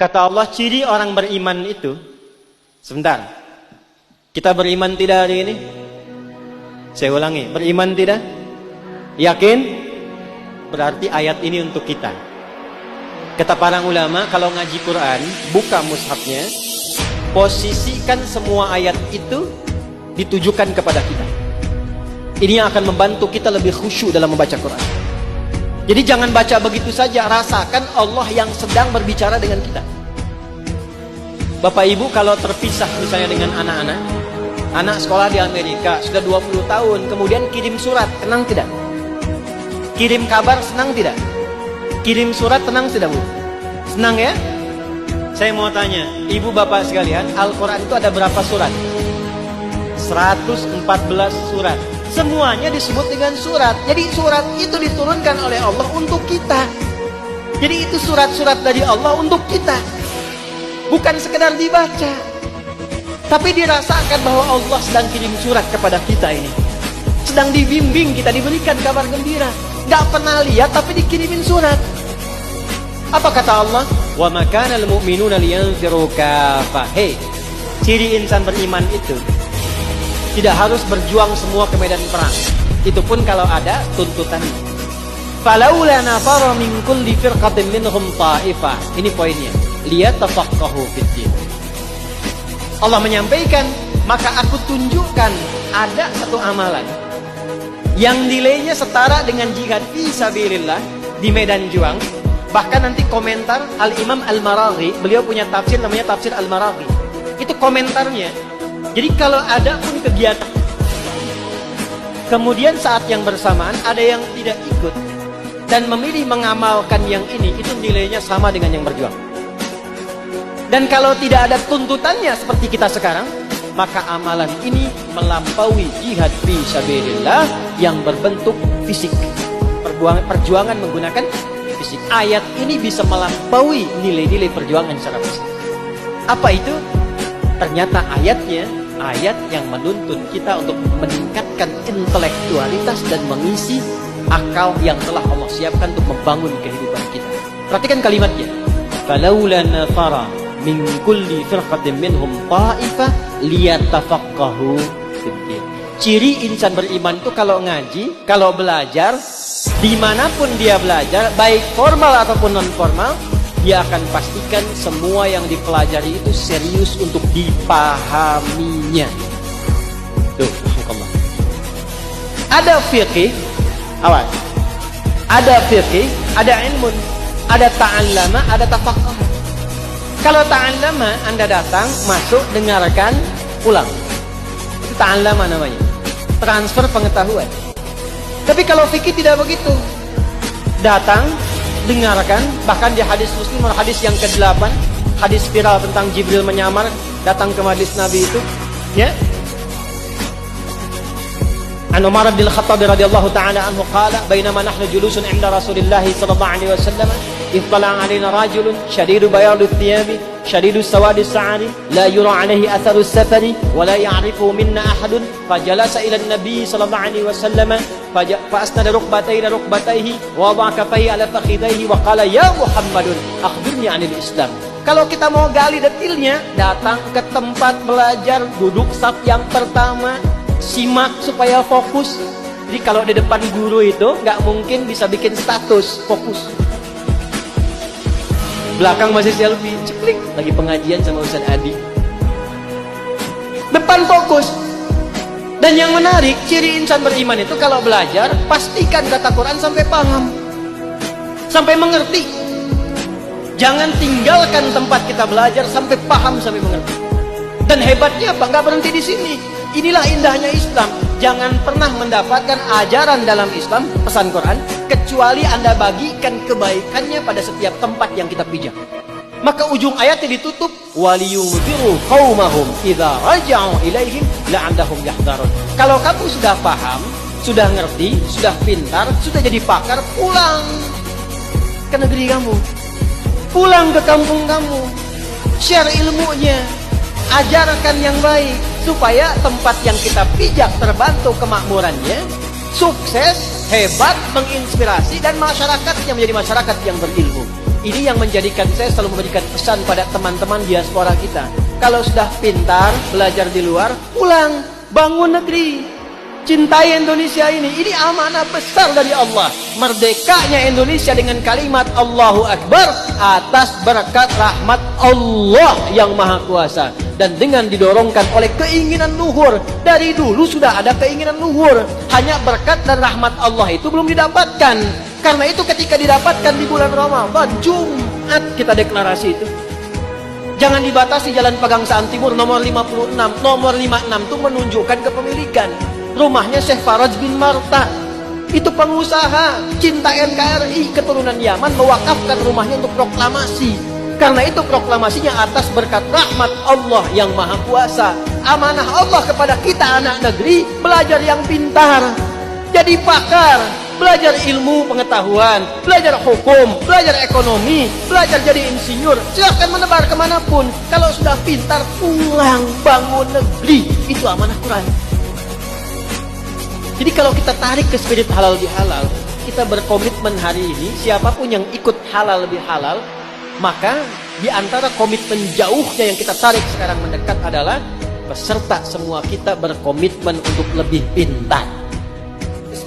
Kata Allah, ciri orang beriman itu, sebentar, kita beriman tidak hari ini? Saya ulangi, beriman tidak? Yakin? Berarti ayat ini untuk kita. Kata para ulama, kalau ngaji Quran, buka mushafnya, posisikan semua ayat itu ditujukan kepada kita. Ini yang akan membantu kita lebih khusyuk dalam membaca Quran. Jadi jangan baca begitu saja, rasakan Allah yang sedang berbicara dengan kita. Bapak Ibu kalau terpisah misalnya dengan anak-anak, anak sekolah di Amerika sudah 20 tahun, kemudian kirim surat, tenang tidak? Kirim kabar, senang tidak? Kirim surat, tenang tidak Bu? Senang ya? Saya mau tanya, ibu bapak sekalian, Al-Quran itu ada berapa surat? 114 surat. Semuanya disebut dengan surat. Jadi surat itu diturunkan oleh Allah untuk kita. Jadi itu surat-surat dari Allah untuk kita. Bukan sekedar dibaca, tapi dirasakan bahwa Allah sedang kirim surat kepada kita ini. Sedang dibimbing kita, diberikan kabar gembira. Gak pernah lihat tapi dikirimin surat. Apa kata Allah? Wa ma kana al-mu'minuna liyanfiru kaffah. Hei, ciri insan beriman itu tidak harus berjuang semua ke medan perang. Itu pun kalau ada tuntutannya. Falaula nafara min kulli firqatin minhum ta'ifah. Ini poinnya. Liyatafaqahu fid-din. Allah menyampaikan, maka aku tunjukkan ada satu amalan yang nilainya setara dengan jihad fi sabilillah di medan juang. Bahkan nanti komentar Al-Imam Al-Maraghi, beliau punya tafsir namanya Tafsir Al-Maraghi. Itu komentarnya. Jadi kalau ada pun kegiatan, kemudian saat yang bersamaan ada yang tidak ikut dan memilih mengamalkan yang ini, itu nilainya sama dengan yang berjuang. Dan kalau tidak ada tuntutannya seperti kita sekarang, maka amalan ini melampaui jihad fi sabilillah yang berbentuk fisik. Perjuangan menggunakan fisik. Ayat ini bisa melampaui nilai-nilai perjuangan secara fisik. Apa itu? Ternyata ayatnya ayat yang menuntun kita untuk meningkatkan intelektualitas dan mengisi akal yang telah Allah siapkan untuk membangun kehidupan kita. Perhatikan kalimatnya. Falaula nafara min kulli firqatin minhum ta'ifah liyatafaqahu fid-din. Ciri insan beriman itu kalau ngaji, kalau belajar, dimanapun dia belajar, baik formal ataupun non formal, dia akan pastikan semua yang dipelajari itu serius untuk dipahaminya. Tuh, Allah. Ada fiqih, awas. Ada fiqih, ada ilmu, ada ta'allama, ada tafaqah. Kalau ta'allama, Anda datang, masuk, dengarkan, pulang. Itu ta'allama namanya. Transfer pengetahuan. Tapi kalau fikih tidak begitu. Datang, dengarkan, bahkan di hadis Muslim, hadis yang ke-8, hadis viral tentang Jibril menyamar datang ke majlis Nabi itu, ya. An Umar bin Khattab radhiyallahu ta'ala anhu qala bainama nahnu julusun 'inda Rasulillah sallallahu alaihi wasallam ittala'a 'alaina rajulun shadidu bayadi thiyabi shadidu sawadi sa'ari la yura 'alaihi atharu safari wa la ya'rifu minna ahadun fajalasa ila an-nabi sallallahu alaihi wasallam fa'asnada rukbatayhi wa wada'a kaffayhi 'ala fakhidayhi wa qala ya Muhammadun akhbirni 'anil Islam. Kalau kita mau gali detailnya, datang ke tempat belajar, duduk saf yang pertama, simak supaya fokus. Jadi kalau di depan guru itu nggak mungkin bisa bikin status, fokus. Belakang masih selfie, ceplik lagi pengajian sama Ustaz Adi. Depan fokus. Dan yang menarik, ciri insan beriman itu kalau belajar, pastikan kata Quran sampai paham, sampai mengerti. Jangan tinggalkan tempat kita belajar sampai paham, sampai mengerti. Dan hebatnya apa? Nggak berhenti di sini. Inilah indahnya Islam. Jangan pernah mendapatkan ajaran dalam Islam, pesan Quran, kecuali Anda bagikan kebaikannya pada setiap tempat yang kita pijak. Maka ujung ayatnya ditutup, waliyunziru qaumahum idza raja'u ilaihim la'allahum yahdharun. Kalau kamu sudah paham, sudah ngerti, sudah pintar, sudah jadi pakar, pulang ke negeri kamu. Pulang ke kampung kamu. Share ilmunya. Ajarkan yang baik supaya tempat yang kita pijak terbantu kemakmurannya, sukses, hebat, menginspirasi, dan masyarakatnya menjadi masyarakat yang berilmu. Ini yang menjadikan saya selalu memberikan pesan pada teman-teman diaspora kita. Kalau sudah pintar, belajar di luar, pulang, bangun negeri. Cintai Indonesia ini amanah besar dari Allah. Merdekanya Indonesia dengan kalimat Allahu Akbar atas berkat rahmat Allah yang Maha Kuasa. Dan dengan didorongkan oleh keinginan luhur. Dari dulu sudah ada keinginan luhur. Hanya berkat dan rahmat Allah itu belum didapatkan. Karena itu ketika didapatkan di bulan Ramadan, Jumat kita deklarasi itu. Jangan dibatasi Jalan Pegangsaan Timur nomor 56. Nomor 56 itu menunjukkan kepemilikan. Rumahnya Syekh Faraj bin Marta. Itu pengusaha cinta NKRI keturunan Yaman mewakafkan rumahnya untuk proklamasi. Karena itu proklamasinya atas berkat rahmat Allah yang Maha Kuasa. Amanah Allah kepada kita anak negeri, belajar yang pintar, jadi pakar, belajar ilmu pengetahuan, belajar hukum, belajar ekonomi, belajar jadi insinyur. Silahkan menebar kemanapun. Kalau sudah pintar, pulang, bangun negeri. Itu amanah Quran. Jadi kalau kita tarik ke spirit halal bihalal, kita berkomitmen hari ini, siapapun yang ikut halal bihalal, maka di antara komitmen jauhnya yang kita tarik sekarang mendekat adalah peserta semua kita berkomitmen untuk lebih pintar.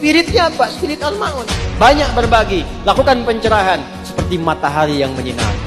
Spiritnya apa? Spirit al-ma'un. Banyak berbagi, lakukan pencerahan seperti matahari yang menyinari.